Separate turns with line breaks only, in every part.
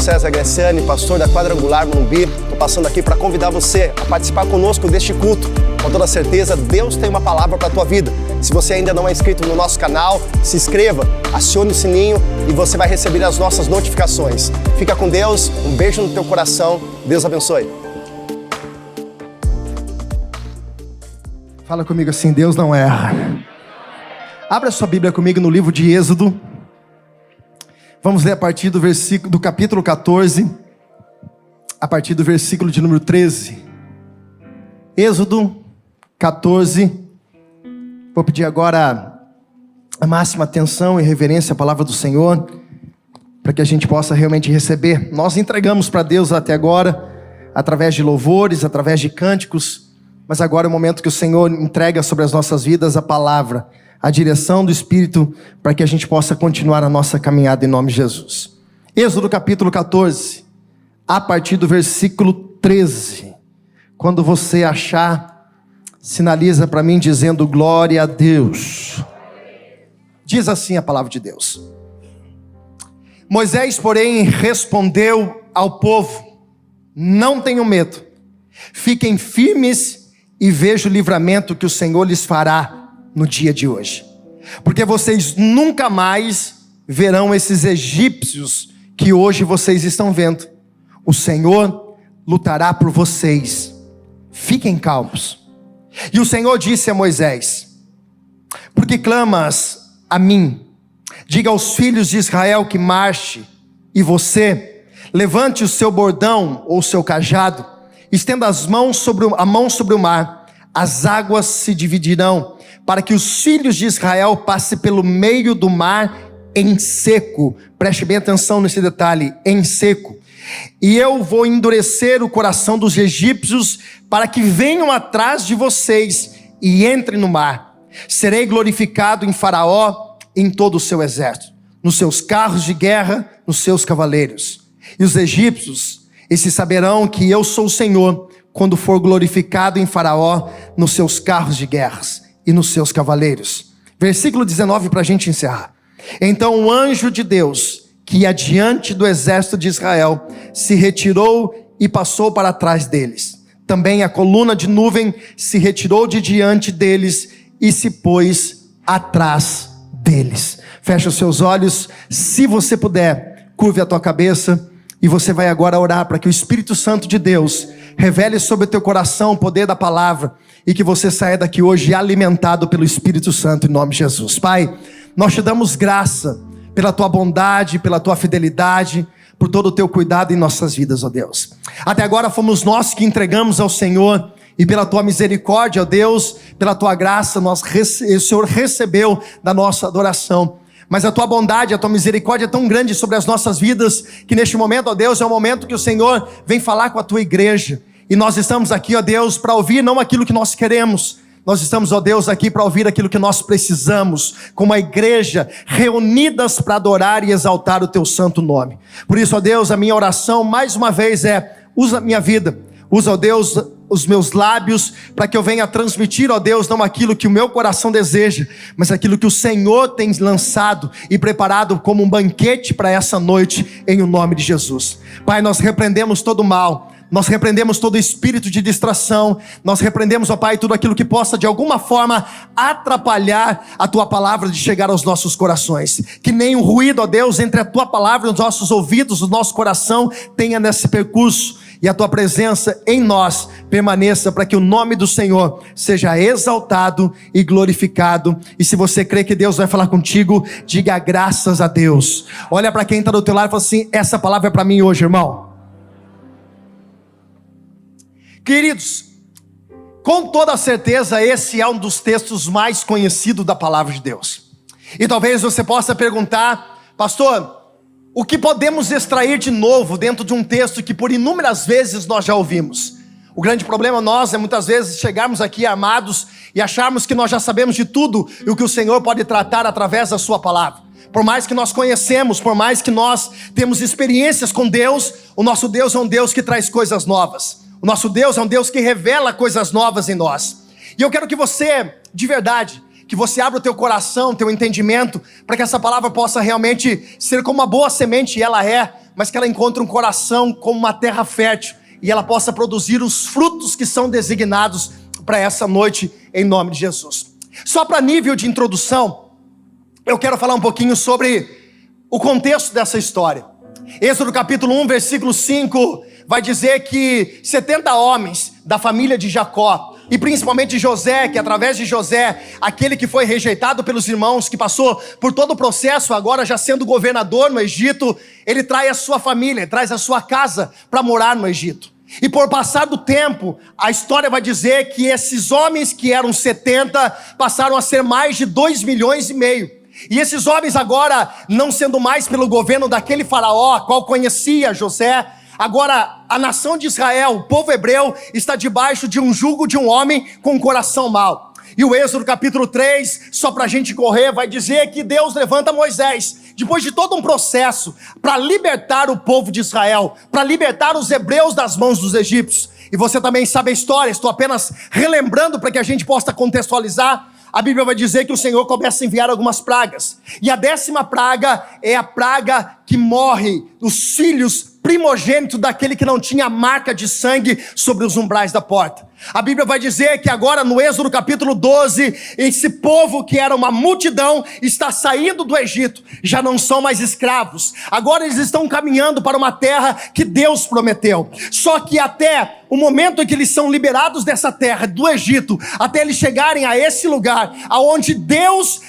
César Graciani, pastor da Quadrangular Morumbi. Estou passando aqui para convidar você a participar conosco deste culto. Com toda certeza, Deus tem uma palavra para a tua vida. Se você ainda não é inscrito no nosso canal, se inscreva, acione o sininho e você vai receber as nossas notificações. Fica com Deus, um beijo no teu coração, Deus abençoe.
Fala comigo assim, Deus não erra. Abra sua Bíblia comigo no livro de Êxodo. Vamos ler a partir do capítulo 14, a partir do versículo de número 13. Êxodo 14. Vou pedir agora a máxima atenção e reverência à palavra do Senhor, para que a gente possa realmente receber. Nós entregamos para Deus até agora, através de louvores, através de cânticos, mas agora é o momento que o Senhor entrega sobre as nossas vidas a palavra, a direção do Espírito, para que a gente possa continuar a nossa caminhada em nome de Jesus. Êxodo capítulo 14, a partir do versículo 13. Quando você achar, sinaliza para mim dizendo glória a Deus. Diz assim a palavra de Deus. Moisés, porém, respondeu ao povo: não tenham medo, fiquem firmes e vejam o livramento que o Senhor lhes fará no dia de hoje, porque vocês nunca mais verão esses egípcios que hoje vocês estão vendo. O Senhor lutará por vocês, fiquem calmos. E o Senhor disse a Moisés: por que clamas a mim? Diga aos filhos de Israel que marche, e você levante o seu bordão ou seu cajado, estenda a mão sobre o mar, as águas se dividirão, para que os filhos de Israel passem pelo meio do mar em seco. Preste bem atenção nesse detalhe, em seco. E eu vou endurecer o coração dos egípcios, para que venham atrás de vocês e entrem no mar. Serei glorificado em Faraó e em todo o seu exército, nos seus carros de guerra, nos seus cavaleiros. E os egípcios, esses saberão que eu sou o Senhor, quando for glorificado em Faraó, nos seus carros de guerras e nos seus cavaleiros. Versículo 19 para a gente encerrar. Então o anjo de Deus, que ia diante do exército de Israel, se retirou e passou para trás deles. Também a coluna de nuvem se retirou de diante deles e se pôs atrás deles. Fecha os seus olhos, se você puder, curve a tua cabeça, e você vai agora orar para que o Espírito Santo de Deus revele sobre o teu coração o poder da palavra, e que você saia daqui hoje alimentado pelo Espírito Santo, em nome de Jesus. Pai, nós te damos graça pela tua bondade, pela tua fidelidade, por todo o teu cuidado em nossas vidas, ó Deus. Até agora fomos nós que entregamos ao Senhor, e pela tua misericórdia, ó Deus, pela tua graça, o Senhor recebeu da nossa adoração. Mas a tua bondade, a tua misericórdia é tão grande sobre as nossas vidas, que neste momento, ó Deus, é o momento que o Senhor vem falar com a tua igreja. E nós estamos aqui, ó Deus, para ouvir não aquilo que nós queremos. Nós estamos, ó Deus, aqui para ouvir aquilo que nós precisamos, como a igreja, reunidas para adorar e exaltar o teu santo nome. Por isso, ó Deus, a minha oração, mais uma vez, usa a minha vida, usa, ó Deus, os meus lábios, para que eu venha transmitir, ó Deus, não aquilo que o meu coração deseja, mas aquilo que o Senhor tem lançado e preparado como um banquete para essa noite, em o nome de Jesus. Pai, nós repreendemos todo o mal, nós repreendemos todo espírito de distração, nós repreendemos, ó Pai, tudo aquilo que possa de alguma forma atrapalhar a tua palavra de chegar aos nossos corações. Que nem um ruído, ó Deus, entre a tua palavra e os nossos ouvidos, o nosso coração tenha nesse percurso, e a tua presença em nós permaneça, para que o nome do Senhor seja exaltado e glorificado. E se você crê que Deus vai falar contigo, diga graças a Deus. Olha para quem está do teu lado e fala assim: essa palavra é para mim hoje, irmão. Queridos, com toda certeza esse é um dos textos mais conhecidos da palavra de Deus. E talvez você possa perguntar: pastor, o que podemos extrair de novo dentro de um texto que por inúmeras vezes nós já ouvimos? O grande problema nós é muitas vezes chegarmos aqui armados e acharmos que nós já sabemos de tudo e o que o Senhor pode tratar através da sua palavra. Por mais que nós conhecemos, por mais que nós temos experiências com Deus, o nosso Deus é um Deus que traz coisas novas. O nosso Deus é um Deus que revela coisas novas em nós. E eu quero que você, de verdade, que você abra o teu coração, teu entendimento, para que essa palavra possa realmente ser como uma boa semente, e ela é, mas que ela encontre um coração como uma terra fértil, e ela possa produzir os frutos que são designados para essa noite, em nome de Jesus. Só para nível de introdução, eu quero falar um pouquinho sobre o contexto dessa história. Êxodo capítulo 1, versículo 5, vai dizer que 70 homens da família de Jacó, e principalmente José, que através de José, aquele que foi rejeitado pelos irmãos, que passou por todo o processo, agora já sendo governador no Egito, ele traz a sua família, ele traz a sua casa para morar no Egito. E por passar do tempo, a história vai dizer que esses homens que eram 70, passaram a ser mais de 2,5 milhões. E esses homens agora, não sendo mais pelo governo daquele faraó, qual conhecia José, agora a nação de Israel, o povo hebreu, está debaixo de um jugo de um homem com um coração mau. E o Êxodo capítulo 3, só para a gente correr, vai dizer que Deus levanta Moisés, depois de todo um processo, para libertar o povo de Israel, para libertar os hebreus das mãos dos egípcios. E você também sabe a história, estou apenas relembrando para que a gente possa contextualizar. A Bíblia vai dizer que o Senhor começa a enviar algumas pragas. E a 10ª praga é a praga que morre os filhos primogênitos daquele que não tinha marca de sangue sobre os umbrais da porta. A Bíblia vai dizer que agora no Êxodo capítulo 12, esse povo que era uma multidão está saindo do Egito, já não são mais escravos, agora eles estão caminhando para uma terra que Deus prometeu. Só que até o momento em que eles são liberados dessa terra, do Egito, até eles chegarem a esse lugar, aonde Deus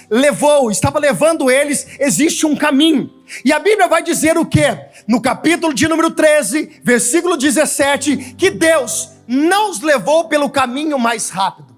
estava levando eles, existe um caminho. E a Bíblia vai dizer o quê? No capítulo de número 13, versículo 17, que Deus não os levou pelo caminho mais rápido.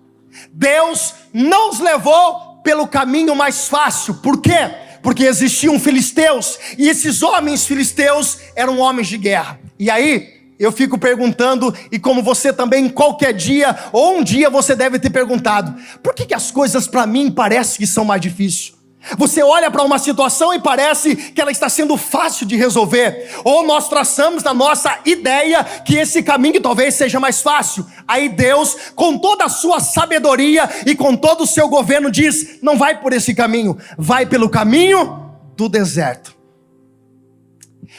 Deus não os levou pelo caminho mais fácil. Por quê? Porque existiam filisteus, e esses homens filisteus eram homens de guerra. E aí, eu fico perguntando, e como você também qualquer dia, ou um dia você deve ter perguntado, por que as coisas para mim parecem que são mais difíceis? Você olha para uma situação e parece que ela está sendo fácil de resolver, ou nós traçamos na nossa ideia que esse caminho talvez seja mais fácil. Aí Deus, com toda a sua sabedoria e com todo o seu governo, diz: não vai por esse caminho, vai pelo caminho do deserto.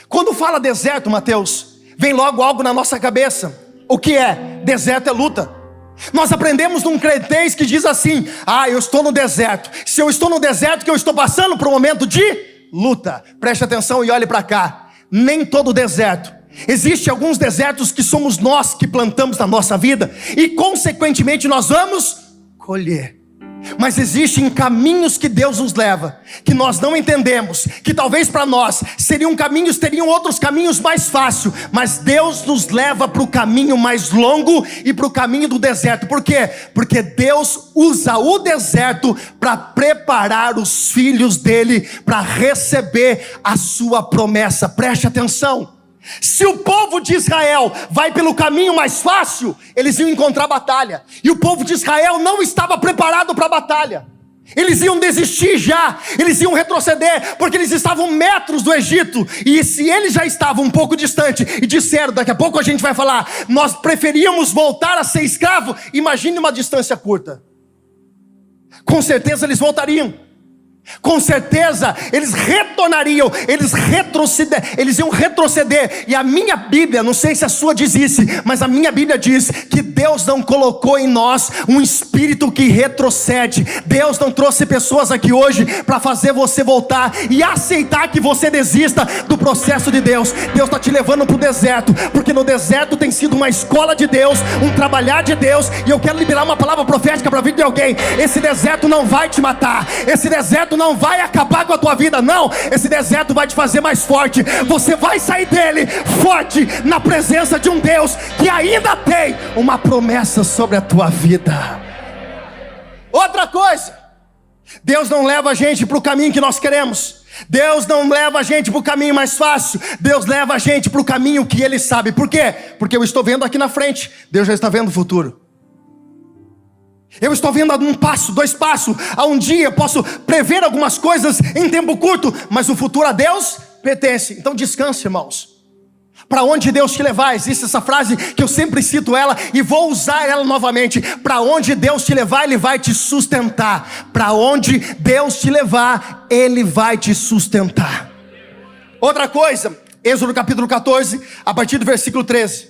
Quando fala deserto, Mateus, vem logo algo na nossa cabeça. O que é? Deserto é luta. Nós aprendemos num crentez que diz assim: eu estou no deserto. Se eu estou no deserto, que eu estou passando por um momento de luta. Preste atenção e olhe para cá. Nem todo deserto. Existem alguns desertos que somos nós que plantamos na nossa vida, e consequentemente nós vamos colher. Mas existem caminhos que Deus nos leva, que nós não entendemos, que talvez para nós teriam outros caminhos mais fáceis, mas Deus nos leva para o caminho mais longo e para o caminho do deserto. Por quê? Porque Deus usa o deserto para preparar os filhos dele para receber a sua promessa. Preste atenção. Se o povo de Israel vai pelo caminho mais fácil, eles iam encontrar batalha. E o povo de Israel não estava preparado para a batalha. Eles iam desistir já, eles iam retroceder, porque eles estavam metros do Egito. E se eles já estavam um pouco distante e disseram, daqui a pouco a gente vai falar, nós preferíamos voltar a ser escravo, imagine uma distância curta. Com certeza eles voltariam. Com certeza eles retornariam, eles iam retroceder. E a minha Bíblia, não sei se a sua diz isso, mas a minha Bíblia diz que Deus não colocou em nós um espírito que retrocede. Deus não trouxe pessoas aqui hoje para fazer você voltar e aceitar que você desista do processo de Deus. Deus está te levando para o deserto, porque no deserto tem sido uma escola de Deus, um trabalhar de Deus. E eu quero liberar uma palavra profética para a vida de alguém. Esse deserto não vai te matar, esse deserto não vai acabar com a tua vida, não. Esse deserto vai te fazer mais forte. Você vai sair dele forte, na presença de um Deus que ainda tem uma promessa sobre a tua vida. Outra coisa, Deus não leva a gente para o caminho que nós queremos. Deus não leva a gente para o caminho mais fácil. Deus leva a gente para o caminho que Ele sabe. Por quê? Porque eu estou vendo aqui na frente, Deus já está vendo o futuro. Eu estou vendo um passo, 2 passos. A um dia eu posso prever algumas coisas em tempo curto, mas o futuro a Deus pertence. Então descanse, irmãos. Para onde Deus te levar, existe essa frase que eu sempre cito ela e vou usar ela novamente. Para onde Deus te levar, Ele vai te sustentar. Para onde Deus te levar, Ele vai te sustentar. Outra coisa, Êxodo capítulo 14, a partir do versículo 13.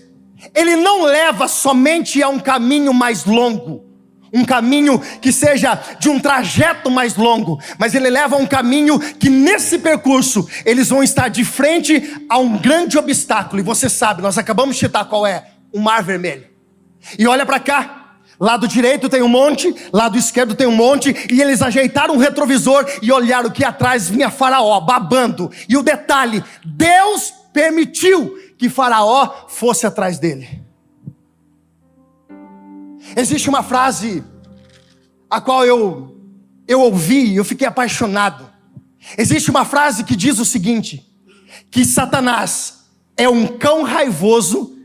Ele não leva somente a um caminho mais longo, um caminho que seja de um trajeto mais longo, mas ele leva a um caminho que nesse percurso eles vão estar de frente a um grande obstáculo. E você sabe, nós acabamos de citar qual é: o Mar Vermelho. E olha para cá, lado direito tem um monte, lado esquerdo tem um monte, e eles ajeitaram o retrovisor e olharam que atrás vinha Faraó babando. E o detalhe, Deus permitiu que Faraó fosse atrás dele. Existe uma frase a qual eu ouvi e eu fiquei apaixonado. Existe uma frase que diz o seguinte: que Satanás é um cão raivoso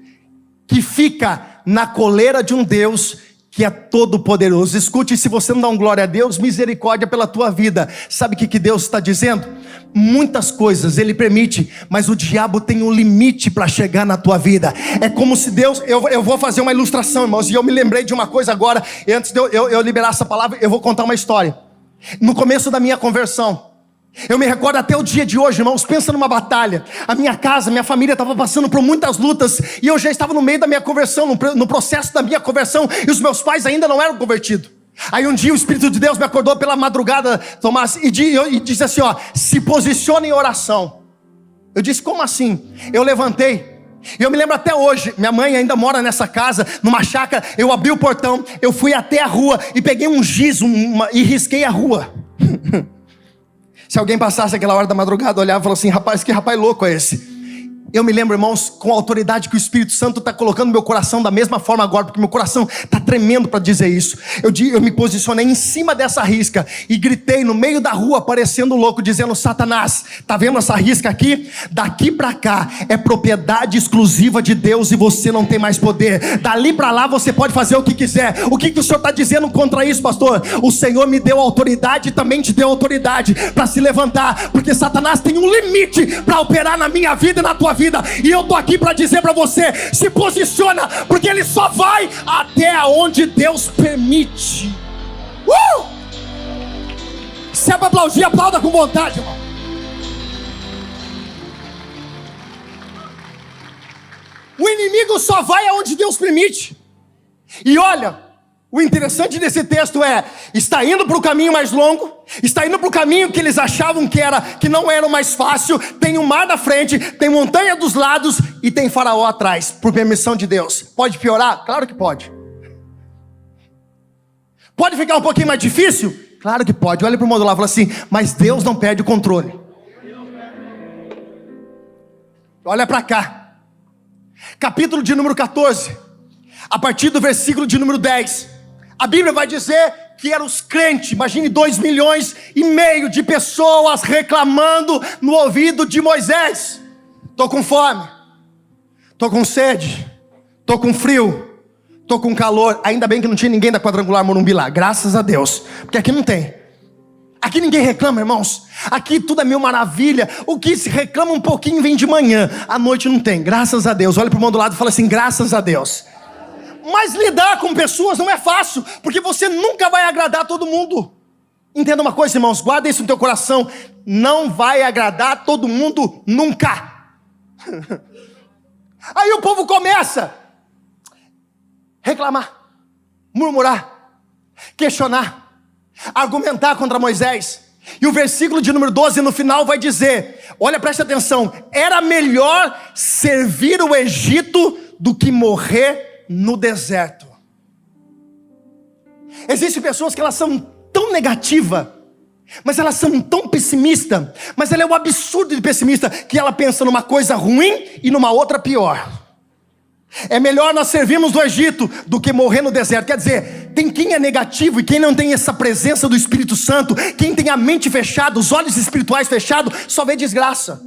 que fica na coleira de um Deus que é todo poderoso. Escute, se você não dá um glória a Deus, misericórdia pela tua vida. Sabe o que Deus está dizendo? Muitas coisas Ele permite, mas o diabo tem um limite para chegar na tua vida. É como se Deus, eu vou fazer uma ilustração, irmãos, e eu me lembrei de uma coisa agora. E antes de eu liberar essa palavra, eu vou contar uma história. No começo da minha conversão, eu me recordo até o dia de hoje, irmãos, pensa numa batalha. A minha casa, minha família estava passando por muitas lutas, e eu já estava no meio da minha conversão, no processo da minha conversão, e os meus pais ainda não eram convertidos. Aí um dia o Espírito de Deus me acordou pela madrugada, Tomás, e disse assim, ó: se posicione em oração. Eu disse: como assim? Eu levantei, e eu me lembro até hoje, minha mãe ainda mora nessa casa, numa chácara. Eu abri o portão, eu fui até a rua e peguei um giz e risquei a rua. Se alguém passasse aquela hora da madrugada, olhava e falava assim: rapaz, que rapaz louco é esse? Eu me lembro, irmãos, com a autoridade que o Espírito Santo está colocando no meu coração, da mesma forma agora, porque meu coração está tremendo para dizer isso. Eu me posicionei em cima dessa risca e gritei no meio da rua, parecendo louco, dizendo: Satanás, tá vendo essa risca aqui? Daqui para cá é propriedade exclusiva de Deus e você não tem mais poder. Dali para lá você pode fazer o que quiser. O que o Senhor está dizendo contra isso, pastor? O Senhor me deu autoridade e também te deu autoridade para se levantar, porque Satanás tem um limite para operar na minha vida e na tua vida. E eu tô aqui para dizer para você: se posiciona, porque ele só vai até onde Deus permite. Se é para aplaudir, aplauda com vontade, irmão. O inimigo só vai aonde Deus permite. E olha, o interessante desse texto é: está indo para o caminho mais longo, está indo para o caminho que eles achavam que não era o mais fácil. Tem um mar na frente, tem montanha dos lados e tem Faraó atrás, por permissão de Deus. Pode piorar? Claro que pode. Pode ficar um pouquinho mais difícil? Claro que pode. Olha para o mundo lá e fala assim: mas Deus não perde o controle. Olha para cá, capítulo de número 14, a partir do versículo de número 10. A Bíblia vai dizer que eram os crentes. Imagine 2,5 milhões de pessoas reclamando no ouvido de Moisés: estou com fome, estou com sede, estou com frio, estou com calor. Ainda bem que não tinha ninguém da Quadrangular Morumbi lá, graças a Deus, porque aqui não tem. Aqui ninguém reclama, irmãos. Aqui tudo é mil maravilha. O que se reclama um pouquinho vem de manhã, à noite não tem, graças a Deus. Olha para o irmão do lado e fala assim: graças a Deus. Mas lidar com pessoas não é fácil, porque você nunca vai agradar todo mundo. Entenda uma coisa, irmãos, guarda isso no teu coração: não vai agradar todo mundo nunca. Aí o povo começa a reclamar, murmurar, questionar, argumentar contra Moisés. E o versículo de número 12 no final vai dizer, olha, preste atenção: era melhor servir o Egito do que morrer no deserto. Existem pessoas que elas são tão negativas, mas elas são tão pessimistas, mas ela é um absurdo de pessimista, que ela pensa numa coisa ruim e numa outra pior. É melhor nós servirmos do Egito do que morrer no deserto. Quer dizer, tem quem é negativo e quem não tem essa presença do Espírito Santo, quem tem a mente fechada, os olhos espirituais fechados, só vê desgraça.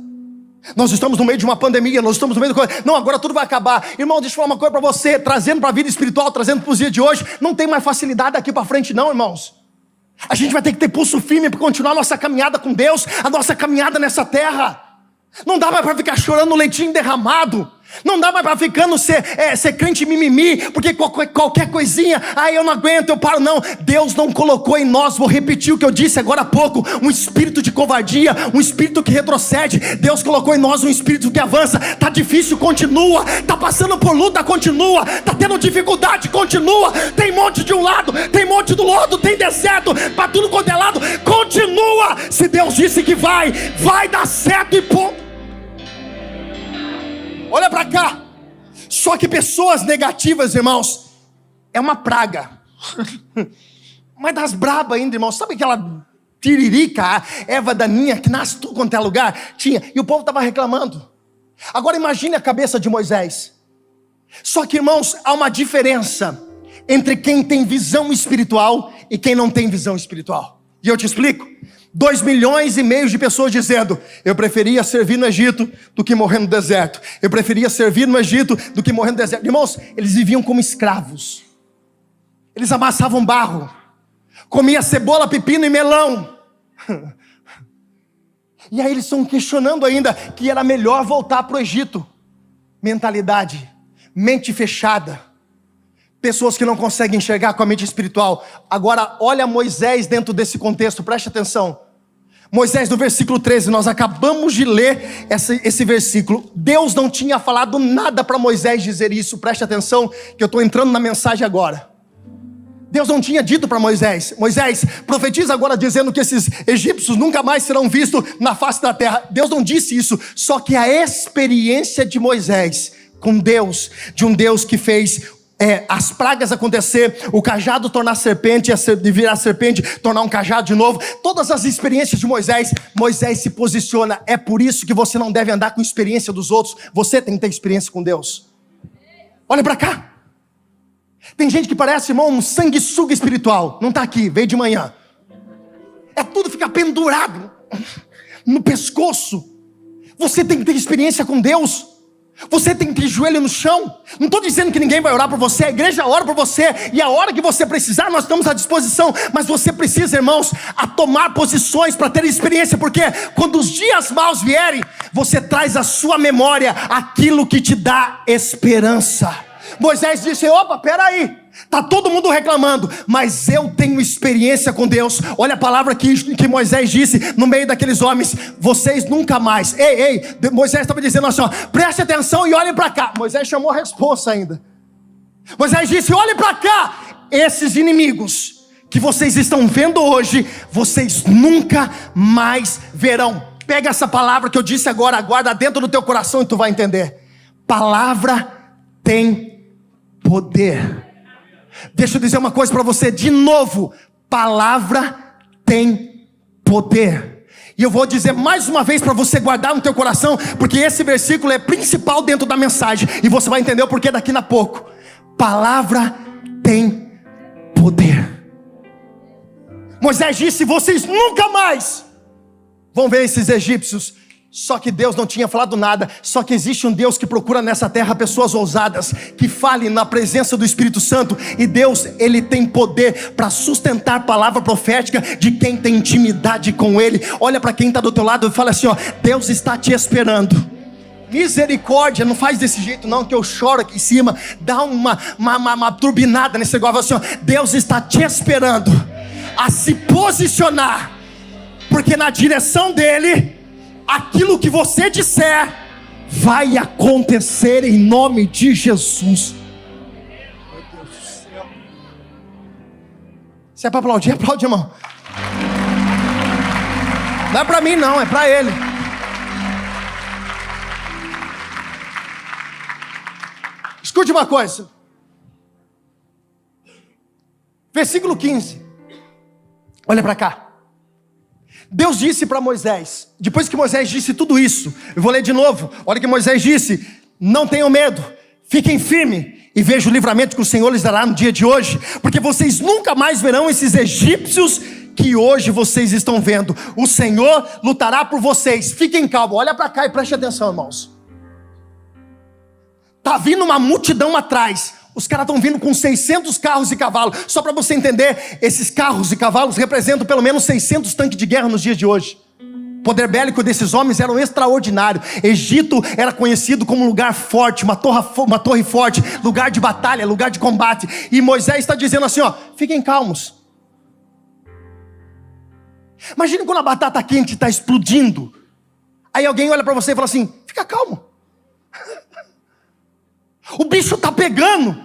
Nós estamos no meio de uma pandemia, nós estamos no meio de coisa. Não, agora tudo vai acabar. Irmão, deixa eu falar uma coisa para você, trazendo para a vida espiritual, trazendo para os dias de hoje. Não tem mais facilidade daqui para frente não, irmãos. A gente vai ter que ter pulso firme para continuar a nossa caminhada com Deus, a nossa caminhada nessa terra. Não dá mais para ficar chorando no leitinho derramado. Não dá mais para ficando ser crente mimimi, porque qualquer coisinha, eu não aguento, eu paro. Não, Deus não colocou em nós, vou repetir o que eu disse agora há pouco, um espírito de covardia, um espírito que retrocede. Deus colocou em nós um espírito que avança. Tá difícil, continua. Tá passando por luta, continua. Tá tendo dificuldade, continua. Tem monte de um lado, tem monte do outro, tem deserto para tudo quanto é lado, continua. Se Deus disse que vai dar certo e ponto. Olha para cá. Só que pessoas negativas, irmãos, é uma praga. Mas das brabas ainda, irmãos. Sabe aquela tiririca, Eva daninha, que nasce tudo quanto é lugar? Tinha. E o povo estava reclamando. Agora imagine a cabeça de Moisés. Só que, irmãos, há uma diferença entre quem tem visão espiritual e quem não tem visão espiritual. E eu te explico. 2,5 milhões de pessoas dizendo: eu preferia servir no Egito do que morrer no deserto. Eu preferia servir no Egito do que morrer no deserto. Irmãos, eles viviam como escravos. Eles amassavam barro, comia cebola, pepino e melão. E aí eles estão questionando ainda que era melhor voltar para o Egito. Mentalidade, mente fechada. Pessoas que não conseguem enxergar com a mente espiritual. Agora olha Moisés dentro desse contexto, preste atenção. Moisés, no versículo 13, nós acabamos de ler esse versículo. Deus não tinha falado nada para Moisés dizer isso. Preste atenção que eu estou entrando na mensagem agora. Deus não tinha dito para Moisés: Moisés, profetiza agora dizendo que esses egípcios nunca mais serão vistos na face da terra. Deus não disse isso. Só que a experiência de Moisés com Deus, de um Deus que fez as pragas acontecer, o cajado tornar serpente, virar serpente, tornar um cajado de novo. Todas as experiências de Moisés se posiciona. É por isso que você não deve andar com experiência dos outros. Você tem que ter experiência com Deus. Olha para cá. Tem gente que parece, irmão, um sanguessuga espiritual. Não está aqui, veio de manhã. Tudo fica pendurado no pescoço. Você tem que ter experiência com Deus. Você tem que ter joelho no chão. Não estou dizendo que ninguém vai orar por você. A igreja ora por você. E a hora que você precisar, nós estamos à disposição. Mas você precisa, irmãos, a tomar posições para ter experiência. Porque quando os dias maus vierem, você traz à sua memória aquilo que te dá esperança. Moisés disse: opa, peraí, está todo mundo reclamando, mas eu tenho experiência com Deus. Olha a palavra que Moisés disse no meio daqueles homens: vocês nunca mais. Moisés estava dizendo assim, preste atenção e olhem para cá. Moisés chamou a resposta ainda. Moisés disse: olhem para cá, esses inimigos que vocês estão vendo hoje, vocês nunca mais verão. Pega essa palavra que eu disse agora, guarda dentro do teu coração e tu vai entender. Palavra tem poder. Deixa eu dizer uma coisa para você de novo: palavra tem poder. E eu vou dizer mais uma vez para você guardar no teu coração, porque esse versículo é principal dentro da mensagem, e você vai entender o porquê daqui a pouco. Palavra tem poder. Moisés disse: vocês nunca mais vão ver esses egípcios. Só que Deus não tinha falado nada. Só que existe um Deus que procura nessa terra pessoas ousadas, que falem na presença do Espírito Santo. E Deus, Ele tem poder para sustentar a palavra profética de quem tem intimidade com Ele. Olha para quem está do teu lado e fala assim: Deus está te esperando. Misericórdia, não faz desse jeito não, que eu choro aqui em cima. Dá uma turbinada nesse negócio assim, Deus está te esperando a se posicionar, porque na direção dEle, aquilo que você disser vai acontecer em nome de Jesus. Meu Deus do céu. Se é para aplaudir, aplaude, irmão. Não é para mim não, é para Ele. Escute uma coisa. Versículo 15. Olha para cá. Deus disse para Moisés, depois que Moisés disse tudo isso, eu vou ler de novo. Olha que Moisés disse: não tenham medo, fiquem firmes e vejam o livramento que o Senhor lhes dará no dia de hoje, porque vocês nunca mais verão esses egípcios que hoje vocês estão vendo. O Senhor lutará por vocês. Fiquem calmos. Olha para cá e preste atenção, irmãos. Está vindo uma multidão atrás. Os caras estão vindo com 600 carros e cavalos. Só para você entender, esses carros e cavalos representam pelo menos 600 tanques de guerra nos dias de hoje. poder bélico desses homens era extraordinário. Egito era conhecido como um lugar forte, uma torre forte, lugar de batalha, lugar de combate. E Moisés está dizendo assim, ó, fiquem calmos. Imagina quando a batata quente está explodindo. Aí alguém olha para você e fala assim, fica calmo. O bicho está pegando.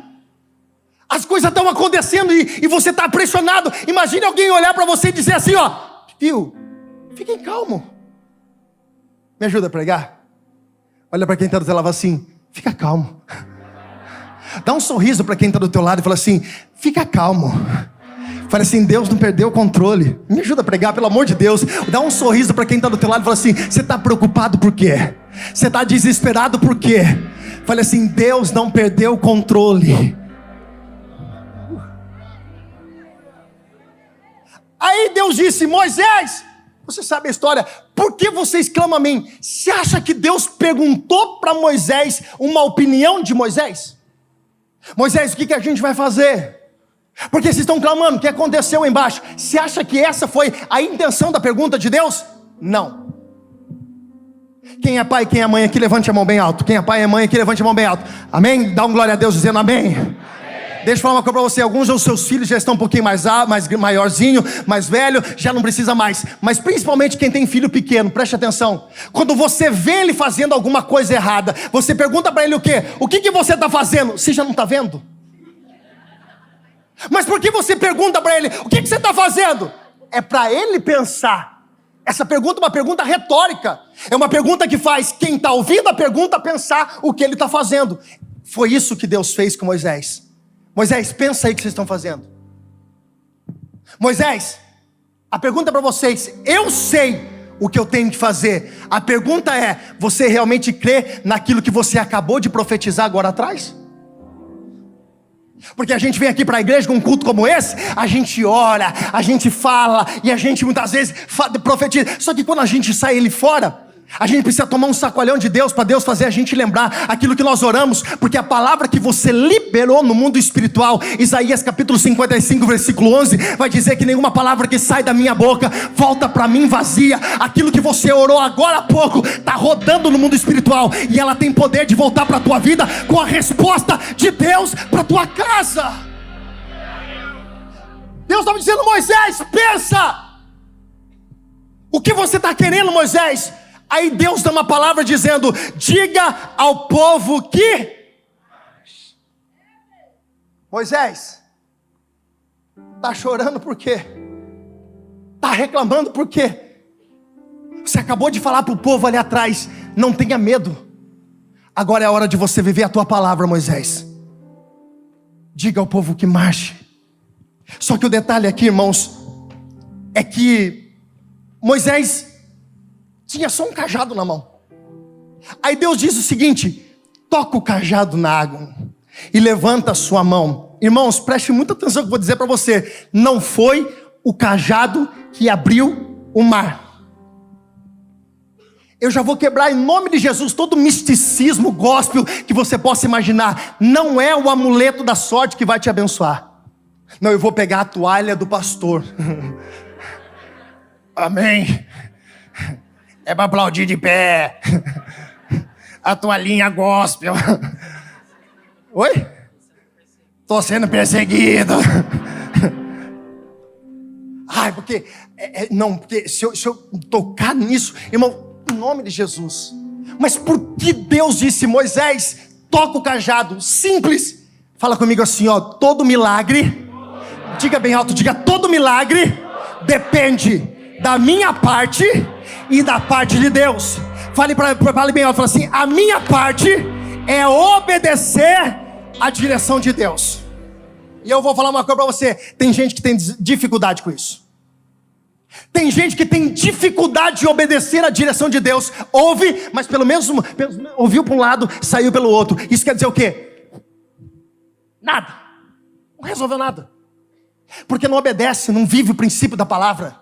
As coisas estão acontecendo e você está pressionado. Imagine alguém olhar para você e dizer assim, ó, viu, fiquem calmo. Me ajuda a pregar? Olha para quem está do teu lado assim, fica calmo. Dá um sorriso para quem está do teu lado e fala assim, fica calmo. Fala assim, Deus não perdeu o controle. Me ajuda a pregar, pelo amor de Deus. Dá um sorriso para quem está do teu lado e fala assim, você está preocupado por quê? Você está desesperado por quê? Fala assim, Deus não perdeu o controle. Aí Deus disse, Moisés, você sabe a história, por que vocês clamam a mim? Você acha que Deus perguntou para Moisés uma opinião de Moisés? Moisés, o que a gente vai fazer? Porque vocês estão clamando, o que aconteceu embaixo? Você acha que essa foi a intenção da pergunta de Deus? Não. Quem é pai, quem é mãe aqui, levante a mão bem alto. Quem é pai e mãe aqui, levante a mão bem alto. Amém? Dá um glória a Deus dizendo amém. Deixa eu falar uma coisa para você, alguns dos seus filhos já estão um pouquinho mais maiorzinho, mais velho, já não precisa mais. Mas principalmente quem tem filho pequeno, preste atenção. Quando você vê ele fazendo alguma coisa errada, você pergunta para ele o quê? O que você está fazendo? Você já não está vendo? Mas por que você pergunta para ele, o que você está fazendo? É para ele pensar. Essa pergunta é uma pergunta retórica. É uma pergunta que faz quem está ouvindo a pergunta pensar o que ele está fazendo. Foi isso que Deus fez com Moisés. Moisés, pensa aí o que vocês estão fazendo. Moisés, a pergunta é para vocês, eu sei o que eu tenho que fazer. A pergunta é, você realmente crê naquilo que você acabou de profetizar agora atrás? Porque a gente vem aqui para a igreja com um culto como esse, a gente ora, a gente fala, e a gente muitas vezes profetiza. Só que quando a gente sai ele fora, a gente precisa tomar um sacoalhão de Deus para Deus fazer a gente lembrar aquilo que nós oramos, porque a palavra que você liberou no mundo espiritual, Isaías capítulo 55 versículo 11, vai dizer que nenhuma palavra que sai da minha boca volta para mim vazia. Aquilo que você orou agora há pouco está rodando no mundo espiritual e ela tem poder de voltar para a tua vida com a resposta de Deus para a tua casa. Deus estava dizendo, Moisés, pensa o que você está querendo, Moisés. Aí Deus dá uma palavra dizendo, diga ao povo que... Moisés, está chorando por quê? Está reclamando por quê? Você acabou de falar para o povo ali atrás, não tenha medo. Agora é a hora de você viver a tua palavra, Moisés. Diga ao povo que marche. Só que o detalhe aqui, irmãos, é que Moisés tinha só um cajado na mão. Aí Deus diz o seguinte, toca o cajado na água e levanta a sua mão. Irmãos, preste muita atenção no que eu vou dizer para você. Não foi o cajado que abriu o mar. Eu já vou quebrar em nome de Jesus todo o misticismo gospel que você possa imaginar. Não é o amuleto da sorte que vai te abençoar. Não, eu vou pegar a toalha do pastor. Amém. É para aplaudir de pé. A toalhinha gospel. Oi? Tô sendo perseguido. Ai, porque... não, porque se eu tocar nisso... Irmão, em nome de Jesus. Mas por que Deus disse, Moisés, toca o cajado? Simples. Fala comigo assim, ó. Todo milagre... Diga bem alto, diga, todo milagre depende da minha parte e da parte de Deus. Fale bem alto, fala assim, a minha parte é obedecer a direção de Deus. E eu vou falar uma coisa para você, tem gente que tem dificuldade com isso. Tem gente que tem dificuldade de obedecer a direção de Deus. Ouve, mas pelo menos ouviu para um lado, saiu pelo outro. Isso quer dizer o quê? Nada. Não resolveu nada. Porque não obedece, não vive o princípio da palavra.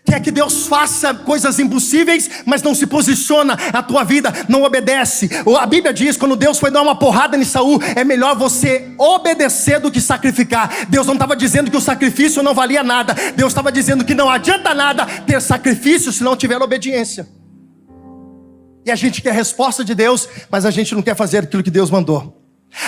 Quer que Deus faça coisas impossíveis, mas não se posiciona a tua vida, não obedece. A Bíblia diz, quando Deus foi dar uma porrada em Saul, é melhor você obedecer do que sacrificar. Deus não estava dizendo que o sacrifício não valia nada. Deus estava dizendo que não adianta nada ter sacrifício se não tiver obediência. E a gente quer a resposta de Deus, mas a gente não quer fazer aquilo que Deus mandou.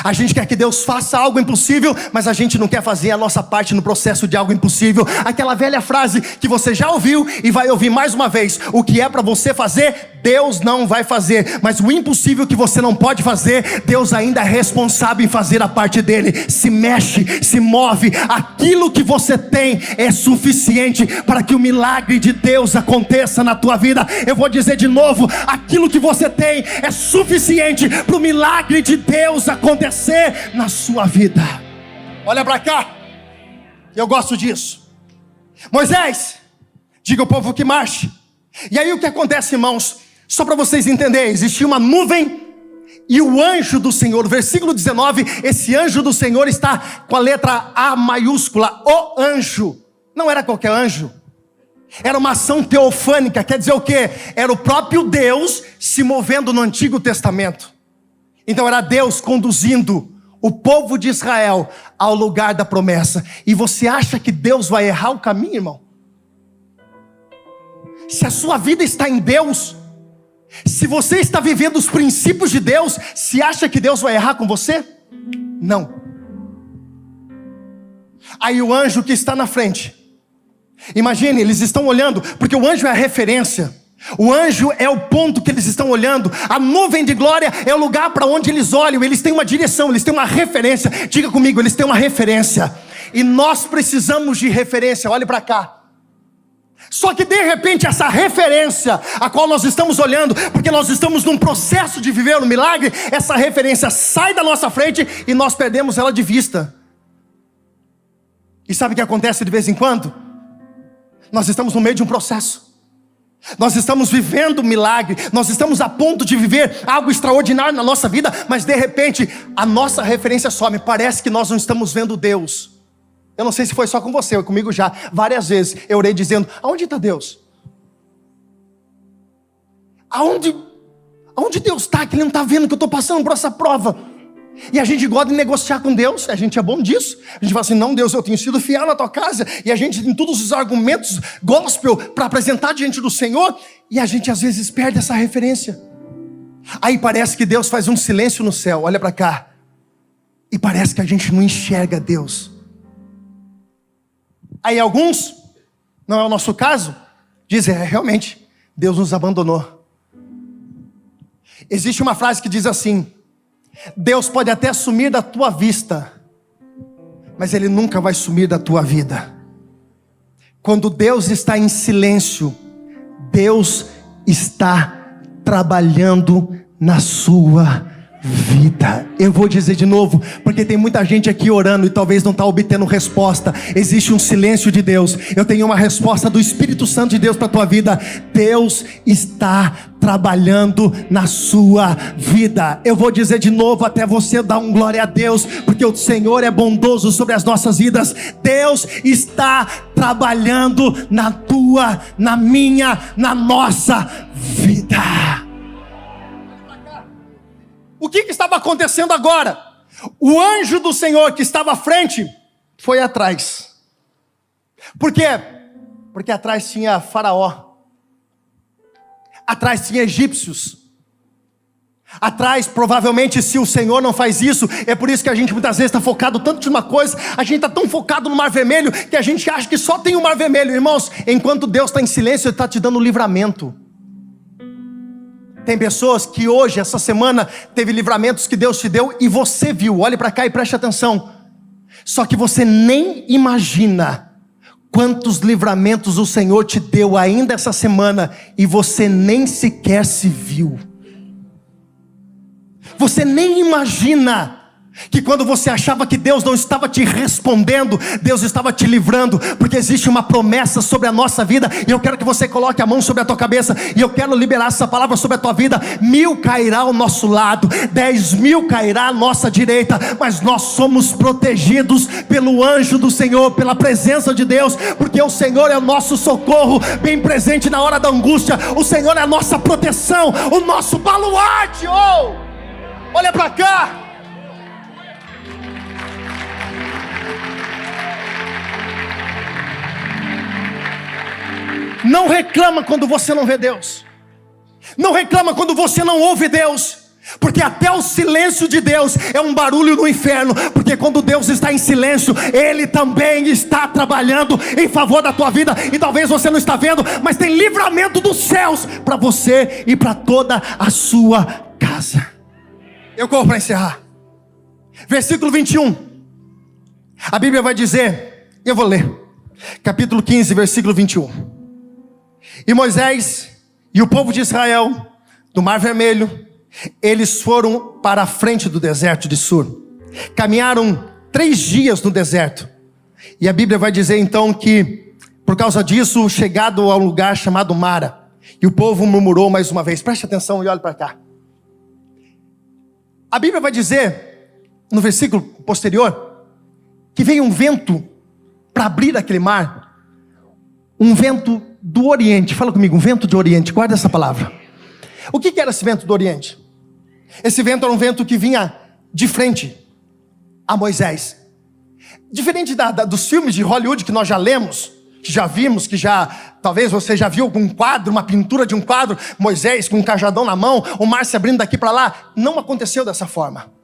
A gente quer que Deus faça algo impossível, mas a gente não quer fazer a nossa parte no processo de algo impossível. Aquela velha frase que você já ouviu e vai ouvir mais uma vez: o que é para você fazer, Deus não vai fazer. Mas o impossível que você não pode fazer, Deus ainda é responsável em fazer a parte dele. Se mexe, se move. Aquilo que você tem é suficiente para que o milagre de Deus aconteça na tua vida. Eu vou dizer de novo: aquilo que você tem é suficiente para o milagre de Deus acontecer na sua vida. Olha para cá, eu gosto disso. Moisés, diga ao povo que marche. E aí o que acontece, irmãos? Só para vocês entenderem, existia uma nuvem e o anjo do Senhor. Versículo 19, esse anjo do Senhor está com a letra A maiúscula. O anjo, não era qualquer anjo, era uma ação teofânica. Quer dizer o quê? Era o próprio Deus se movendo no Antigo Testamento. Então era Deus conduzindo o povo de Israel ao lugar da promessa. E você acha que Deus vai errar o caminho, irmão? Se a sua vida está em Deus, se você está vivendo os princípios de Deus, se acha que Deus vai errar com você? Não. Aí o anjo que está na frente, imagine, eles estão olhando, porque o anjo é a referência. O anjo é o ponto que eles estão olhando. A nuvem de glória é o lugar para onde eles olham. Eles têm uma direção, eles têm uma referência. Diga comigo, eles têm uma referência. E nós precisamos de referência. Olhe para cá. Só que de repente essa referência a qual nós estamos olhando, porque nós estamos num processo de viver um milagre, essa referência sai da nossa frente e nós perdemos ela de vista. E sabe o que acontece de vez em quando? Nós estamos no meio de um processo. Nós estamos vivendo um milagre, nós estamos a ponto de viver algo extraordinário na nossa vida, mas de repente a nossa referência some, parece que nós não estamos vendo Deus. Eu não sei se foi só com você, ou comigo já, várias vezes eu orei dizendo: aonde está Deus? Aonde Deus está, que Ele não está vendo que eu estou passando por essa prova? E a gente gosta de negociar com Deus, a gente é bom disso. A gente fala assim: não, Deus, eu tenho sido fiel na tua casa. E a gente tem todos os argumentos gospel para apresentar diante do Senhor. E a gente às vezes perde essa referência. Aí parece que Deus faz um silêncio no céu, olha para cá. E parece que a gente não enxerga Deus. Aí alguns, não é o nosso caso, dizem: realmente, Deus nos abandonou. Existe uma frase que diz assim: Deus pode até sumir da tua vista, mas Ele nunca vai sumir da tua vida. Quando Deus está em silêncio, Deus está trabalhando na sua vida. Eu vou dizer de novo, porque tem muita gente aqui orando e talvez não está obtendo resposta. Existe um silêncio de Deus. Eu tenho uma resposta do Espírito Santo de Deus para a tua vida. Deus está trabalhando na sua vida. Eu vou dizer de novo até você dar um glória a Deus, porque o Senhor é bondoso sobre as nossas vidas. Deus está trabalhando na tua, na minha, na nossa vida. O que estava acontecendo agora? O anjo do Senhor que estava à frente foi atrás. Por quê? Porque atrás tinha Faraó. Atrás tinha egípcios. Atrás, provavelmente, se o Senhor não faz isso, é por isso que a gente muitas vezes está focado tanto de uma coisa, a gente está tão focado no Mar Vermelho, que a gente acha que só tem o Mar Vermelho. Irmãos, enquanto Deus está em silêncio, Ele está te dando livramento. Tem pessoas que hoje, essa semana, teve livramentos que Deus te deu e você viu. Olhe para cá e preste atenção. Só que você nem imagina quantos livramentos o Senhor te deu ainda essa semana e você nem sequer se viu. Você nem imagina Que quando você achava que Deus não estava te respondendo, Deus estava te livrando, porque existe uma promessa sobre a nossa vida, e eu quero que você coloque a mão sobre a tua cabeça, e eu quero liberar essa palavra sobre a tua vida. 1000 cairá ao nosso lado, 10.000 cairá à nossa direita, mas nós somos protegidos pelo anjo do Senhor, pela presença de Deus, porque o Senhor é o nosso socorro, bem presente na hora da angústia. O Senhor é a nossa proteção, o nosso baluarte. Olha para cá. Não reclama quando você não vê Deus. Não reclama quando você não ouve Deus. Porque até o silêncio de Deus é um barulho no inferno. Porque quando Deus está em silêncio, Ele também está trabalhando em favor da tua vida. E talvez você não está vendo, mas tem livramento dos céus para você e para toda a sua casa. Eu corro para encerrar. Versículo 21. A Bíblia vai dizer, eu vou ler. Capítulo 15, versículo 21. E Moisés e o povo de Israel, do Mar Vermelho, eles foram para a frente do deserto de Sur. Caminharam 3 dias no deserto. E a Bíblia vai dizer então que, por causa disso, chegado a um lugar chamado Mara, e o povo murmurou mais uma vez. Preste atenção e olhe para cá. A Bíblia vai dizer, no versículo posterior, que veio um vento para abrir aquele mar. Um vento do Oriente. Fala comigo, um vento do Oriente. Guarda essa palavra. O que era esse vento do Oriente? Esse vento era um vento que vinha de frente a Moisés. Diferente dos filmes de Hollywood que nós já lemos, que já vimos, talvez você já viu um quadro, uma pintura de um quadro, Moisés com um cajadão na mão, o mar se abrindo daqui para lá. Não aconteceu dessa forma.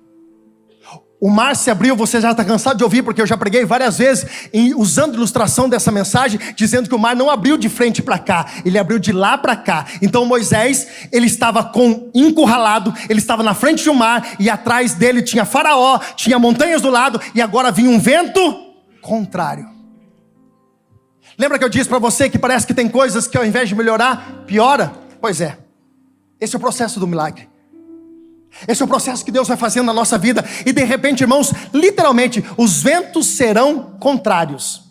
O mar se abriu, você já está cansado de ouvir, porque eu já preguei várias vezes, usando ilustração dessa mensagem, dizendo que o mar não abriu de frente para cá, ele abriu de lá para cá. Então Moisés, ele estava encurralado, ele estava na frente do mar, e atrás dele tinha Faraó, tinha montanhas do lado, e agora vinha um vento contrário. Lembra que eu disse para você que parece que tem coisas que ao invés de melhorar, piora? Pois é, esse é o processo do milagre. Esse é o processo que Deus vai fazendo na nossa vida. E de repente, irmãos, literalmente, os ventos serão contrários.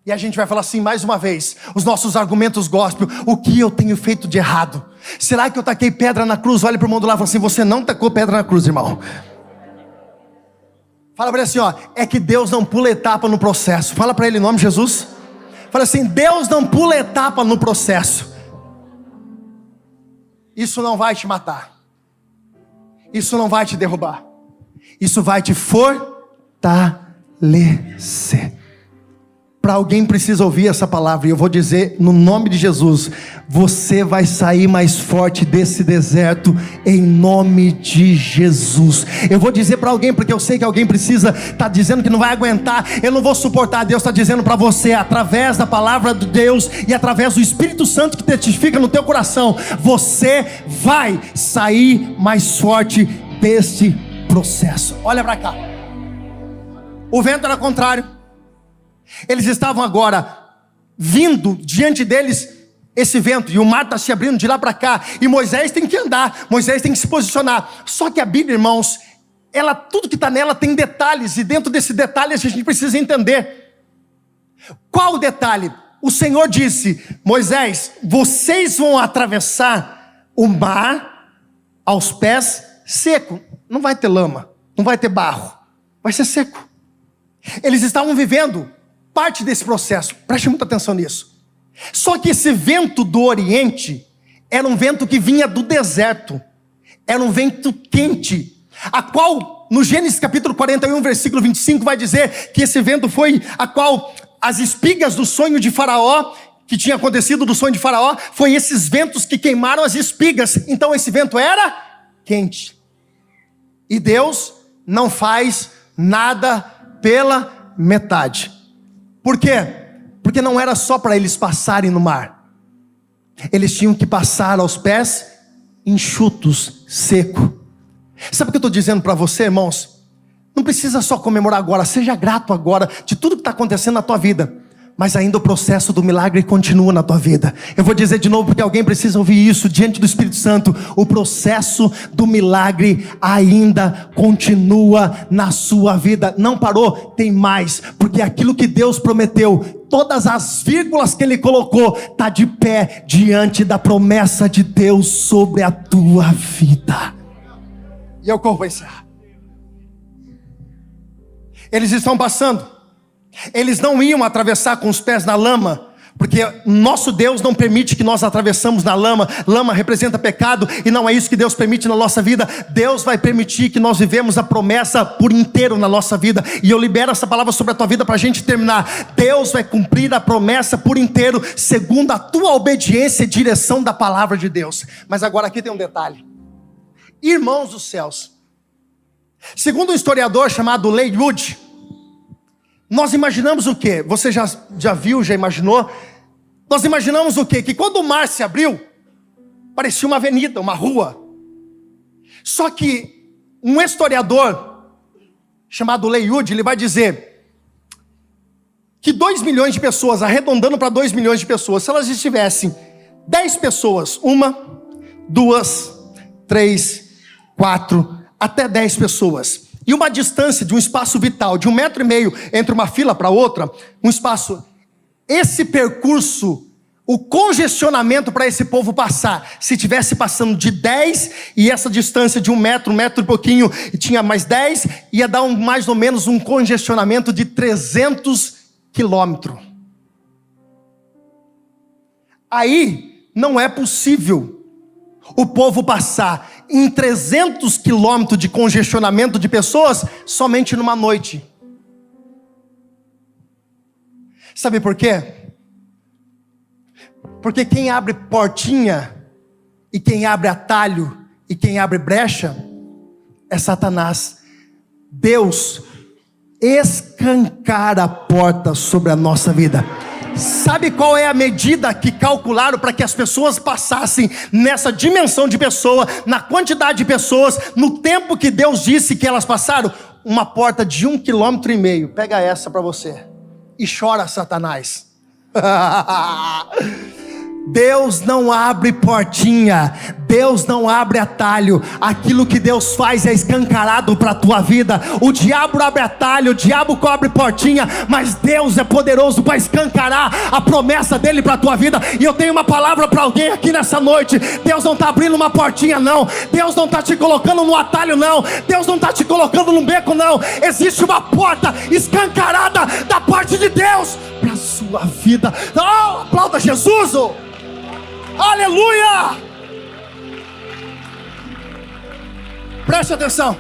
E a gente vai falar assim mais uma vez, os nossos argumentos gospel: o que eu tenho feito de errado? Será que eu taquei pedra na cruz? Olha para o irmão do lado e fala assim: você não tacou pedra na cruz, irmão. Fala para ele assim, é que Deus não pula etapa no processo. Fala para ele em nome de Jesus. Fala assim: Deus não pula etapa no processo. Isso não vai te matar. Isso não vai te derrubar. Isso vai te fortalecer. Para alguém precisa ouvir essa palavra, e eu vou dizer no nome de Jesus: você vai sair mais forte desse deserto, em nome de Jesus. Eu vou dizer para alguém, porque eu sei que alguém precisa estar dizendo que não vai aguentar, eu não vou suportar. Deus está dizendo para você, através da palavra de Deus e através do Espírito Santo que testifica no teu coração, você vai sair mais forte desse processo. Olha para cá. O vento era contrário. Eles estavam agora vindo diante deles esse vento, e o mar está se abrindo de lá para cá, e Moisés tem que andar, Moisés tem que se posicionar. Só que a Bíblia, irmãos, tudo que está nela tem detalhes, e dentro desse detalhe a gente precisa entender. Qual o detalhe? O Senhor disse: Moisés, vocês vão atravessar o mar aos pés seco. Não vai ter lama, não vai ter barro, vai ser seco. Eles estavam vivendo parte desse processo, preste muita atenção nisso. Só que esse vento do Oriente era um vento que vinha do deserto, era um vento quente, a qual no Gênesis capítulo 41, versículo 25 vai dizer que esse vento foi a qual as espigas do sonho de Faraó, que tinha acontecido do sonho de Faraó, foi esses ventos que queimaram as espigas. Então esse vento era quente, e Deus não faz nada pela metade. Por quê? Porque não era só para eles passarem no mar. Eles tinham que passar aos pés enxutos, seco. Sabe o que eu estou dizendo para você, irmãos? Não precisa só comemorar agora, seja grato agora de tudo que está acontecendo na tua vida. mas ainda o processo do milagre continua na tua vida. Eu vou dizer de novo porque alguém precisa ouvir isso diante do Espírito Santo. O processo do milagre ainda continua na sua vida. Não parou, tem mais, porque aquilo que Deus prometeu, todas as vírgulas que Ele colocou, está de pé diante da promessa de Deus sobre a tua vida. E eu corro para encerrar. Eles estão passando. Eles não iam atravessar com os pés na lama, porque nosso Deus não permite que nós atravessamos na lama. Lama representa pecado, e não é isso que Deus permite na nossa vida. Deus vai permitir que nós vivemos a promessa por inteiro na nossa vida. E eu libero essa palavra sobre a tua vida para a gente terminar. Deus vai cumprir a promessa por inteiro, segundo a tua obediência e direção da palavra de Deus. Mas agora aqui tem um detalhe. Irmãos dos céus, segundo um historiador chamado Leigh Wood, nós imaginamos o quê? Você já viu, já imaginou? Nós imaginamos o quê? Que quando o mar se abriu, parecia uma avenida, uma rua. Só que um historiador chamado Leigh Wood, ele vai dizer que 2 milhões de pessoas, arredondando para 2 milhões de pessoas, se elas estivessem 10 pessoas, 1, 2, 3, 4, até 10 pessoas, e uma distância de um espaço vital de 1,5 metro entre uma fila para outra, um espaço, esse percurso, o congestionamento para esse povo passar, se tivesse passando de 10 e essa distância de 1 metro e pouquinho, e tinha mais 10, ia dar mais ou menos um congestionamento de 300 quilômetros. Aí não é possível o povo passar em 300 quilômetros de congestionamento de pessoas somente numa noite. Sabe por quê? Porque quem abre portinha, e quem abre atalho, e quem abre brecha, é Satanás. Deus escancara a porta sobre a nossa vida. Sabe qual é a medida que calcularam para que as pessoas passassem nessa dimensão de pessoa, na quantidade de pessoas, no tempo que Deus disse que elas passaram? Uma porta de 1,5 quilômetro. Pega essa para você. E chora, Satanás. Deus não abre portinha, Deus não abre atalho. Aquilo que Deus faz é escancarado para a tua vida. O diabo abre atalho, o diabo cobre portinha, mas Deus é poderoso para escancarar a promessa dele para a tua vida. E eu tenho uma palavra para alguém aqui nessa noite. Deus não está abrindo uma portinha não, Deus não está te colocando no atalho não, Deus não está te colocando no beco não. Existe uma porta escancarada da parte de Deus para a sua vida. Oh, aplauda Jesus! Aleluia! Preste atenção.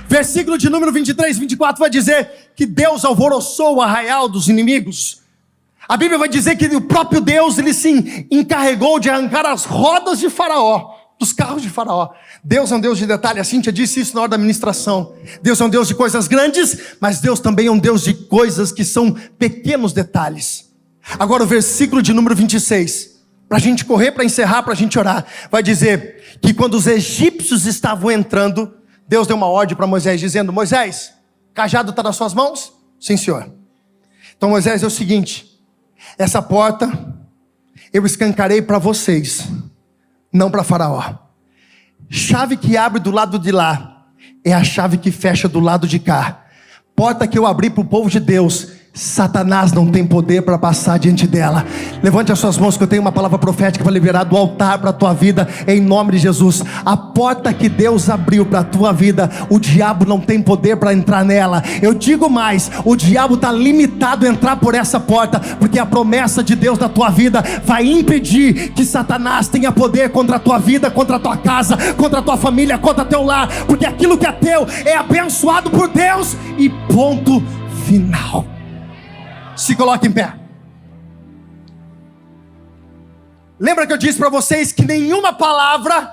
Versículo de número 23, 24 vai dizer que Deus alvoroçou o arraial dos inimigos. A Bíblia vai dizer que o próprio Deus, ele se encarregou de arrancar as rodas de Faraó, dos carros de Faraó. Deus é um Deus de detalhe. A Cíntia disse isso na hora da ministração. Deus é um Deus de coisas grandes, mas Deus também é um Deus de coisas que são pequenos detalhes. Agora o versículo de número 26, para a gente correr, para encerrar, para a gente orar, vai dizer que quando os egípcios estavam entrando, Deus deu uma ordem para Moisés, dizendo: Moisés, cajado está nas suas mãos? Sim, senhor. Então Moisés, é o seguinte, essa porta eu escancarei para vocês, não para Faraó. Chave que abre do lado de lá é a chave que fecha do lado de cá. Porta que eu abri para o povo de Deus, Satanás não tem poder para passar diante dela. Levante as suas mãos que eu tenho uma palavra profética para liberar do altar para a tua vida, em nome de Jesus. A porta que Deus abriu para a tua vida, o diabo não tem poder para entrar nela. Eu digo mais, o diabo está limitado a entrar por essa porta, porque a promessa de Deus na tua vida vai impedir que Satanás tenha poder contra a tua vida, contra a tua casa, contra a tua família, contra teu lar, porque aquilo que é teu é abençoado por Deus, e ponto final. Se coloque em pé. Lembra que eu disse para vocês que nenhuma palavra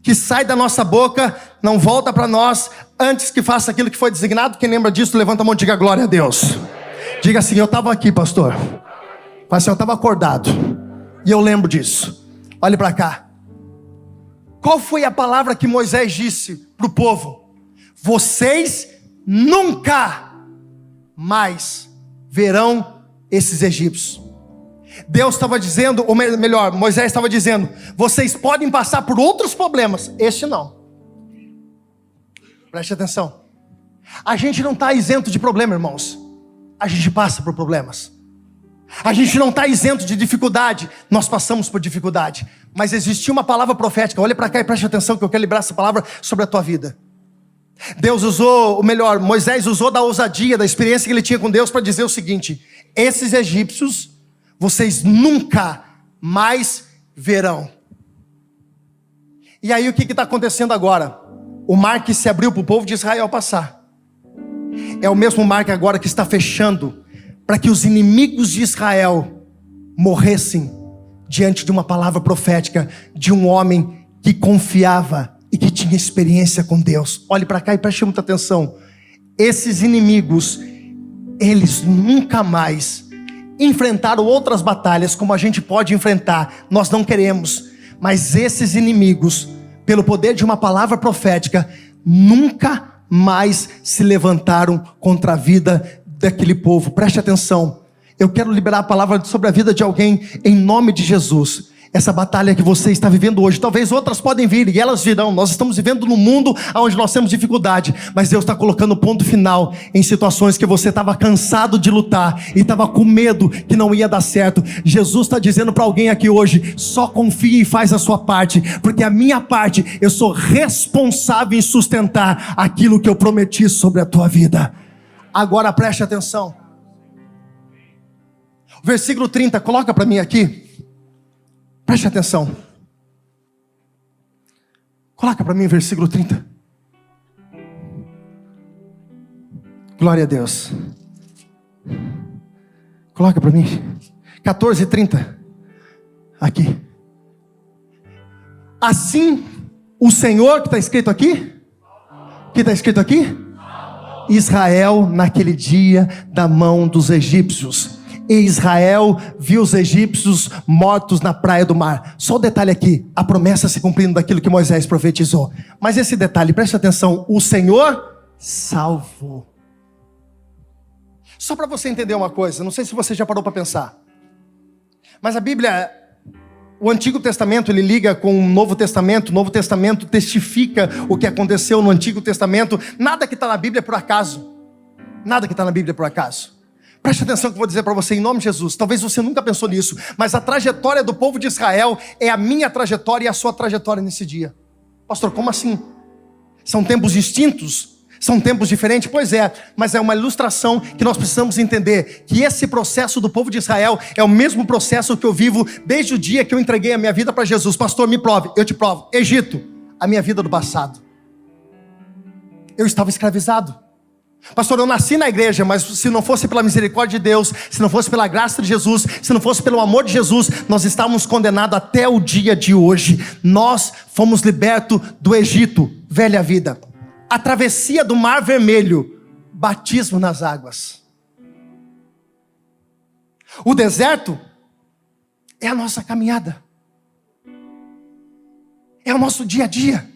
que sai da nossa boca não volta para nós antes que faça aquilo que foi designado? Quem lembra disso, levanta a mão e diga glória a Deus. Diga assim: eu estava aqui, pastor. Fala assim: eu estava acordado e eu lembro disso. Olhe para cá. Qual foi a palavra que Moisés disse para o povo? Vocês nunca mais verão esses egípcios. Deus estava dizendo, ou melhor, Moisés estava dizendo: vocês podem passar por outros problemas, este não. Preste atenção. A gente não está isento de problema, irmãos. A gente passa por problemas. A gente não está isento de dificuldade. Nós passamos por dificuldade. Mas existia uma palavra profética. Olha para cá e preste atenção, que eu quero liberar essa palavra sobre a tua vida. Deus usou, ou melhor, Moisés usou da ousadia, da experiência que ele tinha com Deus, para dizer o seguinte: esses egípcios vocês nunca mais verão. E aí o que está acontecendo agora? O mar que se abriu para o povo de Israel passar é o mesmo mar que agora que está fechando para que os inimigos de Israel morressem diante de uma palavra profética de um homem que confiava e que tinha experiência com Deus. Olhe para cá e preste muita atenção. Esses inimigos, eles nunca mais enfrentaram outras batalhas como a gente pode enfrentar. Nós não queremos, mas esses inimigos, pelo poder de uma palavra profética, nunca mais se levantaram contra a vida daquele povo. Preste atenção. Eu quero liberar a palavra sobre a vida de alguém em nome de Jesus. Essa batalha que você está vivendo hoje, talvez outras podem vir e elas virão. Nós estamos vivendo num mundo onde nós temos dificuldade, mas Deus está colocando ponto final em situações que você estava cansado de lutar e estava com medo que não ia dar certo. Jesus está dizendo para alguém aqui hoje: só confie e faz a sua parte, porque a minha parte, eu sou responsável em sustentar aquilo que eu prometi sobre a tua vida. Agora preste atenção. Versículo 30, coloca para mim aqui. Preste atenção. Coloca para mim o versículo 30. Glória a Deus. Coloca para mim. 14:30. Aqui. Assim, o Senhor, que está escrito aqui? Que está escrito aqui? Israel naquele dia da mão dos egípcios. E Israel viu os egípcios mortos na praia do mar. Só o detalhe aqui, a promessa se cumprindo daquilo que Moisés profetizou. Mas esse detalhe, preste atenção: o Senhor salvou. Só para você entender uma coisa, não sei se você já parou para pensar, mas a Bíblia, o Antigo Testamento, ele liga com o Novo Testamento. O Novo Testamento testifica o que aconteceu no Antigo Testamento. Nada que está na Bíblia é por acaso. Nada que está na Bíblia é por acaso. Preste atenção que eu vou dizer para você em nome de Jesus. Talvez você nunca pensou nisso, mas a trajetória do povo de Israel é a minha trajetória e a sua trajetória nesse dia. Pastor, como assim? São tempos distintos? São tempos diferentes? Pois é, mas é uma ilustração que nós precisamos entender, que esse processo do povo de Israel é o mesmo processo que eu vivo desde o dia que eu entreguei a minha vida para Jesus. Pastor, me prove. Eu te provo. Egito, a minha vida do passado. Eu estava escravizado. Pastor, eu nasci na igreja, mas se não fosse pela misericórdia de Deus, se não fosse pela graça de Jesus, se não fosse pelo amor de Jesus, nós estávamos condenados até o dia de hoje. Nós fomos libertos do Egito, velha vida. A travessia do Mar Vermelho, batismo nas águas. O deserto é a nossa caminhada, é o nosso dia a dia.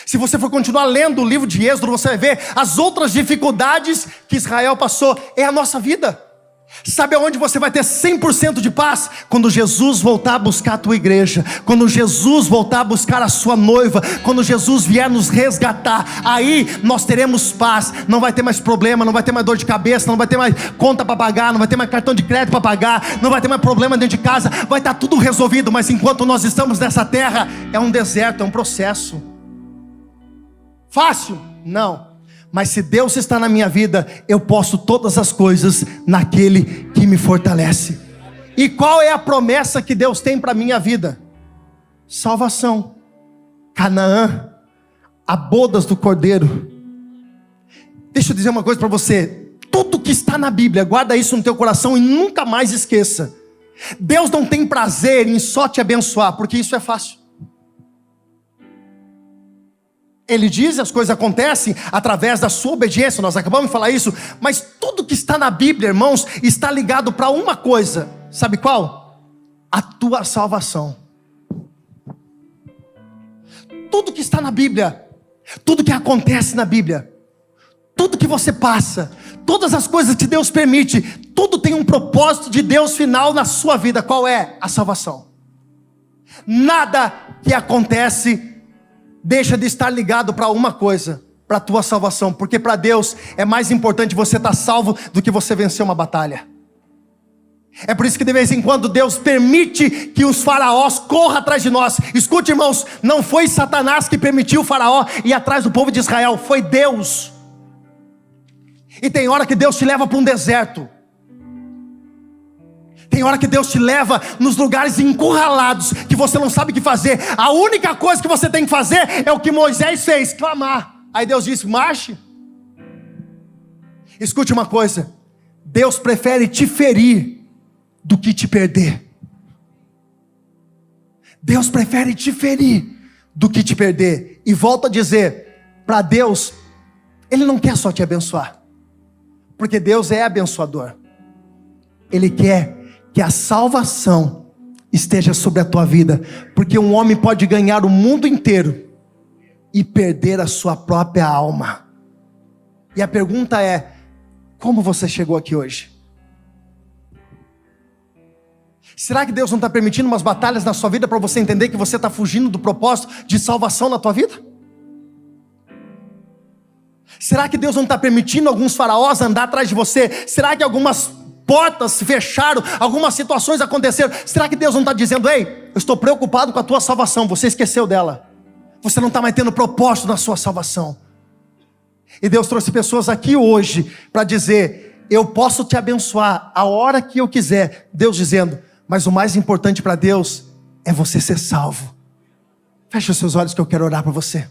Se você for continuar lendo o livro de Êxodo, você vai ver as outras dificuldades que Israel passou. É a nossa vida. Sabe aonde você vai ter 100% de paz? Quando Jesus voltar a buscar a tua igreja, quando Jesus voltar a buscar a sua noiva, quando Jesus vier nos resgatar, aí nós teremos paz. Não vai ter mais problema, não vai ter mais dor de cabeça, não vai ter mais conta para pagar, não vai ter mais cartão de crédito para pagar, não vai ter mais problema dentro de casa, vai estar tudo resolvido. Mas enquanto nós estamos nessa terra, é um deserto, é um processo. Fácil? Não. Mas se Deus está na minha vida, eu posso todas as coisas naquele que me fortalece. E qual é a promessa que Deus tem para a minha vida? Salvação. Canaã, a bodas do Cordeiro. Deixa eu dizer uma coisa para você. Tudo que está na Bíblia, guarda isso no teu coração e nunca mais esqueça. Deus não tem prazer em só te abençoar, porque isso é fácil. Ele diz, as coisas acontecem através da sua obediência. Nós acabamos de falar isso. Mas tudo que está na Bíblia, irmãos, está ligado para uma coisa. Sabe qual? A tua salvação. Tudo que está na Bíblia, tudo que acontece na Bíblia, tudo que você passa, todas as coisas que Deus permite, tudo tem um propósito de Deus final na sua vida. Qual é? A salvação. Nada que acontece deixa de estar ligado para uma coisa, para a tua salvação, porque para Deus é mais importante você estar salvo do que você vencer uma batalha. É por isso que de vez em quando Deus permite que os faraós corram atrás de nós. Escute, irmãos, não foi Satanás que permitiu o faraó ir atrás do povo de Israel, foi Deus. E tem hora que Deus te leva para um deserto. Tem hora que Deus te leva nos lugares encurralados, que você não sabe o que fazer. A única coisa que você tem que fazer é o que Moisés fez, clamar. Aí Deus disse, marche. Escute uma coisa, Deus prefere te ferir do que te perder. Deus prefere te ferir do que te perder. E volto a dizer, para Deus, Ele não quer só te abençoar, porque Deus é abençoador. Ele quer que a salvação esteja sobre a tua vida, porque um homem pode ganhar o mundo inteiro e perder a sua própria alma. E a pergunta é, como você chegou aqui hoje? Será que Deus não está permitindo umas batalhas na sua vida para você entender que você está fugindo do propósito de salvação na tua vida? Será que Deus não está permitindo alguns faraós andar atrás de você? Será que algumas portas se fecharam, algumas situações aconteceram? Será que Deus não está dizendo, ei, eu estou preocupado com a tua salvação, você esqueceu dela, você não está mais tendo propósito na sua salvação? E Deus trouxe pessoas aqui hoje para dizer, eu posso te abençoar a hora que eu quiser. Deus dizendo, mas o mais importante para Deus é você ser salvo. Feche os seus olhos que eu quero orar para você.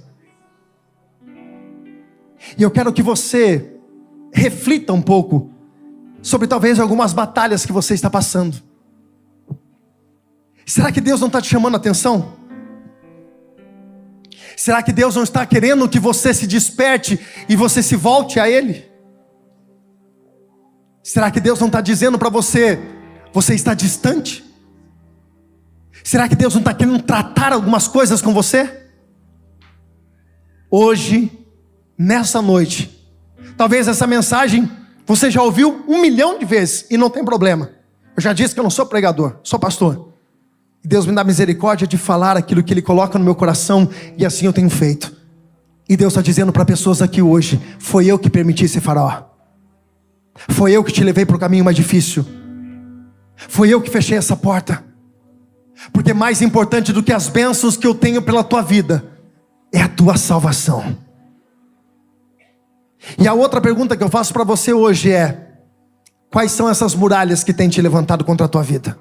E eu quero que você reflita um pouco sobre talvez algumas batalhas que você está passando. Será que Deus não está te chamando a atenção? Será que Deus não está querendo que você se desperte e você se volte a Ele? Será que Deus não está dizendo para você, você está distante? Será que Deus não está querendo tratar algumas coisas com você? Hoje, nessa noite, talvez essa mensagem você já ouviu 1 milhão de vezes e não tem problema. Eu já disse que eu não sou pregador, sou pastor. E Deus me dá misericórdia de falar aquilo que Ele coloca no meu coração, e assim eu tenho feito. E Deus está dizendo para pessoas aqui hoje, foi eu que permiti esse faraó. Foi eu que te levei para o caminho mais difícil. Foi eu que fechei essa porta. Porque mais importante do que as bênçãos que eu tenho pela tua vida é a tua salvação. E a outra pergunta que eu faço para você hoje é, quais são essas muralhas que têm te levantado contra a tua vida?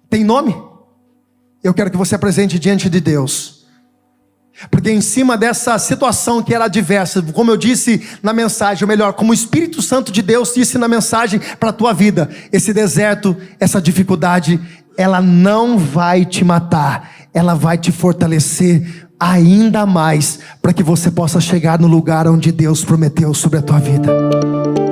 Tem nome? Eu quero que você apresente diante de Deus. Porque em cima dessa situação que era adversa, como eu disse na mensagem, ou melhor, como o Espírito Santo de Deus disse na mensagem para a tua vida, esse deserto, essa dificuldade, ela não vai te matar, ela vai te fortalecer ainda mais, para que você possa chegar no lugar onde Deus prometeu sobre a tua vida.